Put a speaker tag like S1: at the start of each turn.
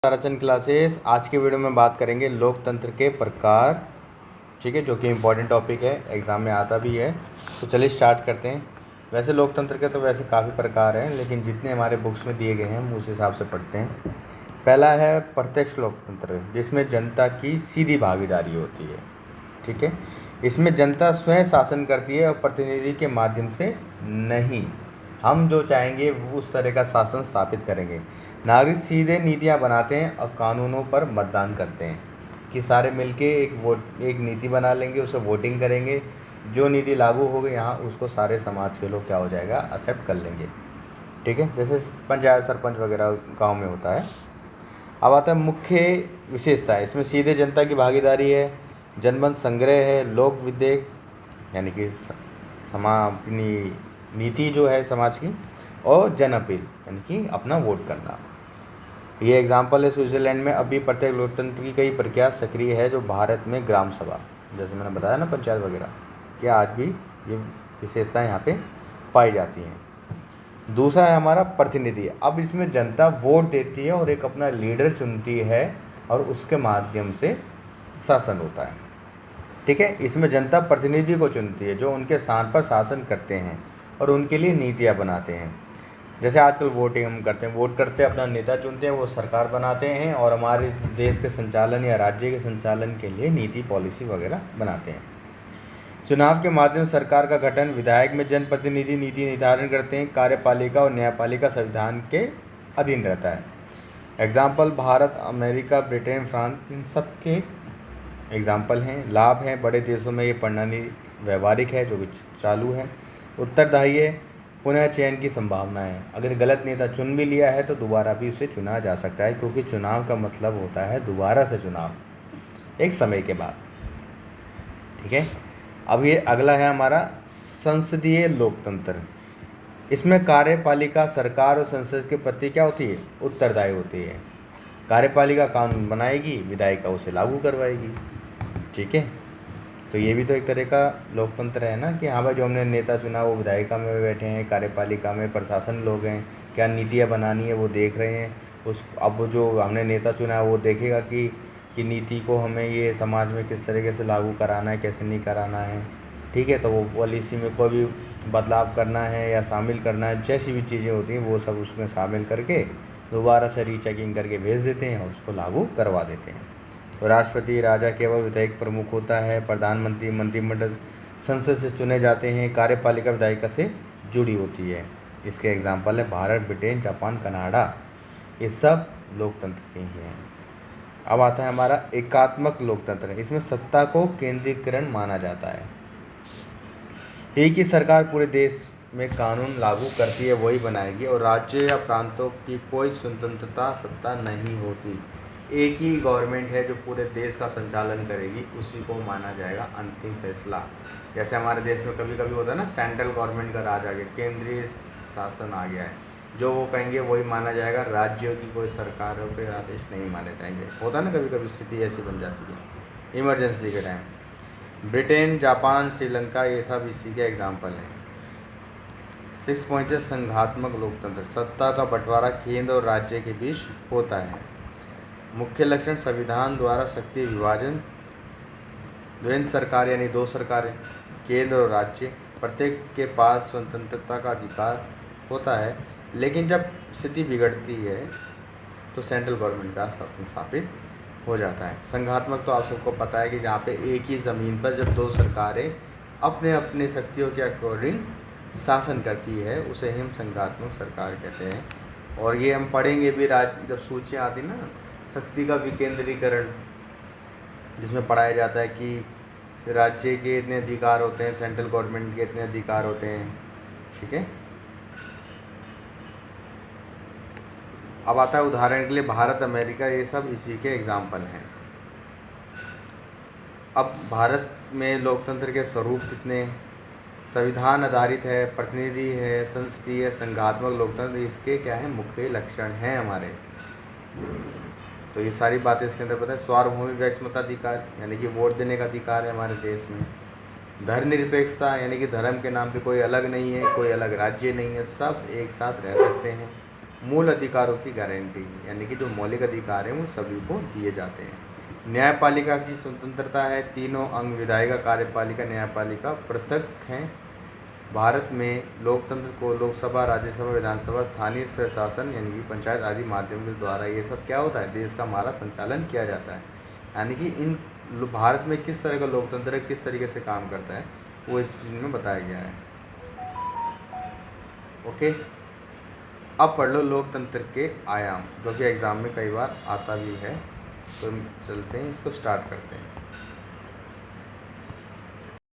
S1: Tarachand classes. आज के video में बात करेंगे लोकतंत्र के प्रकार, ठीक है, जो कि इम्पोर्टेंट टॉपिक है, एग्ज़ाम में आता भी है। तो चलिए स्टार्ट करते हैं। वैसे लोकतंत्र के तो वैसे काफ़ी प्रकार हैं, लेकिन जितने हमारे बुक्स में दिए गए हैं हम उस हिसाब से पढ़ते हैं। पहला है प्रत्यक्ष लोकतंत्र, जिसमें जनता की सीधी भागीदारी होती है, ठीक है। इसमें जनता स्वयं शासन करती है और प्रतिनिधि के माध्यम से नहीं। हम जो चाहेंगे वो उस तरह का शासन स्थापित करेंगे। नागरिक सीधे नीतियां बनाते हैं और कानूनों पर मतदान करते हैं कि सारे मिलके एक नीति बना लेंगे, उसे वोटिंग करेंगे। जो नीति लागू हो गई यहाँ उसको सारे समाज के लोग क्या हो जाएगा, एक्सेप्ट कर लेंगे, ठीक है। जैसे पंचायत सरपंच वगैरह गांव में होता है। अब आता है मुख्य विशेषता है। इसमें सीधे जनता की भागीदारी है, जनमत संग्रह है, लोक विधेयक यानी कि अपनी नीति जो है समाज की, और जन अपील यानी कि अपना वोट करना। ये एग्जाम्पल है स्विट्ज़रलैंड में अभी प्रत्येक लोकतंत्र की कई प्रक्रिया सक्रिय है, जो भारत में ग्राम सभा, जैसे मैंने बताया ना, पंचायत वगैरह, क्या आज भी ये विशेषताएं यहाँ पे पाई जाती हैं। दूसरा है हमारा प्रतिनिधि। अब इसमें जनता वोट देती है और एक अपना लीडर चुनती है और उसके माध्यम से शासन होता है, ठीक है। इसमें जनता प्रतिनिधि को चुनती है जो उनके स्थान पर शासन करते हैं और उनके लिए नीतियाँ बनाते हैं। जैसे आजकल वोटिंग हम करते हैं, वोट करते हैं, अपना नेता चुनते हैं, वो सरकार बनाते हैं और हमारे देश के संचालन या राज्य के संचालन के लिए नीति पॉलिसी वगैरह बनाते हैं। चुनाव के माध्यम से सरकार का गठन, विधायक में जनप्रतिनिधि नीति निर्धारण करते हैं। कार्यपालिका और न्यायपालिका संविधान के अधीन रहता है। Example Bharat, America, Britain, France, इन सब के एग्जाम्पल हैं। लाभ हैं, बड़े देशों में ये प्रणाली व्यवहारिक है, जो कि चालू है। उत्तरदायी है, पुनः चयन की संभावना है। अगर गलत नेता चुन भी लिया है तो दोबारा भी उसे चुना जा सकता है, क्योंकि चुनाव का मतलब होता है दोबारा से चुनाव एक समय के बाद, ठीक है। अब ये अगला है हमारा संसदीय लोकतंत्र। इसमें कार्यपालिका सरकार और संसद के प्रति क्या होती है, उत्तरदायी होती है। कार्यपालिका कानून बनाएगी, विधायिका उसे लागू करवाएगी, ठीक है। तो ये भी तो एक तरह का लोकतंत्र है ना, कि हाँ भाई, जो हमने नेता चुना वो विधायिका में बैठे हैं, कार्यपालिका में प्रशासन लोग हैं, क्या नीतियाँ बनानी है वो देख रहे हैं। अब जो हमने नेता चुना है वो देखेगा कि नीति को हमें ये समाज में किस तरीके से लागू कराना है, कैसे नहीं कराना है, ठीक है। तो वो पॉलिसी में कोई भी बदलाव करना है या शामिल करना है, जैसी भी चीज़ें होती हैं वो सब उसमें शामिल करके दोबारा से रीचेकिंग करके भेज देते हैं और उसको लागू करवा देते हैं। तो राष्ट्रपति राजा केवल विधायक प्रमुख होता है। प्रधानमंत्री मंत्रिमंडल संसद से चुने जाते हैं। कार्यपालिका विधायिका से जुड़ी होती है। इसके एग्जाम्पल है भारत, ब्रिटेन, जापान, कनाडा, ये सब लोकतंत्र के ही हैं। अब आता है हमारा एकात्मक लोकतंत्र। इसमें सत्ता को केंद्रीकरण माना जाता है। एक ही सरकार पूरे देश में कानून लागू करती है, वही बनाएगी, और राज्य या प्रांतों की कोई स्वतंत्रता सत्ता नहीं होती। एक ही गवर्नमेंट है जो पूरे देश का संचालन करेगी, उसी को माना जाएगा अंतिम फैसला। जैसे हमारे देश में कभी कभी होता है ना, सेंट्रल गवर्नमेंट का राज आ गया, केंद्रीय शासन आ गया है, जो वो कहेंगे वही माना जाएगा। राज्यों की कोई सरकारों के आदेश नहीं माने जाएंगे। होता है ना, कभी कभी स्थिति ऐसी बन जाती है इमरजेंसी के टाइम। ब्रिटेन, जापान, श्रीलंका, ये सब इसी के एग्जाम्पल हैं। 6 पॉइंट है संघात्मक लोकतंत्र। सत्ता का बंटवारा केंद्र और राज्य के बीच होता है। मुख्य लक्षण संविधान द्वारा शक्ति विभाजन, द्वैध सरकार यानी दो सरकारें, केंद्र और राज्य, प्रत्येक के पास स्वतंत्रता का अधिकार होता है, लेकिन जब स्थिति बिगड़ती है तो सेंट्रल गवर्नमेंट का शासन स्थापित हो जाता है। संघात्मक तो आप सबको पता है कि जहाँ पे एक ही ज़मीन पर जब दो सरकारें अपने अपने शक्तियों के अकॉर्डिंग शासन करती है, उसे हम संघात्मक सरकार कहते हैं। और ये हम पढ़ेंगे भी जब सूचियाँ आती ना, शक्ति का विकेंद्रीकरण, जिसमें पढ़ाया जाता है कि राज्य के इतने अधिकार होते हैं, सेंट्रल गवर्नमेंट के इतने अधिकार होते हैं, ठीक है। अब आता है उदाहरण के लिए भारत, अमेरिका, ये सब इसी के एग्जाम्पल हैं। अब भारत में लोकतंत्र के स्वरूप कितने, संविधान आधारित है, प्रतिनिधि है, संसदीय, संघात्मक लोकतंत्र, इसके क्या है, मुख्य लक्षण हैं हमारे। तो ये सारी बातें इसके अंदर पता है। सार्वभौमिक व्यक्तिमताधिकार यानी कि वोट देने का अधिकार है हमारे देश में। धर्मनिरपेक्षता यानी कि धर्म के नाम पे कोई अलग नहीं है, कोई अलग राज्य नहीं है, सब एक साथ रह सकते हैं। मूल अधिकारों की गारंटी, यानी कि जो मौलिक अधिकार हैं वो सभी को दिए जाते हैं। न्यायपालिका की स्वतंत्रता है, तीनों अंग विधायिका, कार्यपालिका, न्यायपालिका पृथक हैं। भारत में लोकतंत्र को लोकसभा, राज्यसभा, विधानसभा, स्थानीय स्वशासन यानी कि पंचायत आदि माध्यम के द्वारा ये सब क्या होता है, देश का हमारा संचालन किया जाता है। यानी कि इन भारत में किस तरह का लोकतंत्र है, किस तरीके से काम करता है, वो इस चीज़ में बताया गया है। ओके, अब पढ़ लो लोकतंत्र के आयाम, जो कि एग्ज़ाम में कई बार आता भी है। तो चलते हैं, इसको स्टार्ट करते हैं।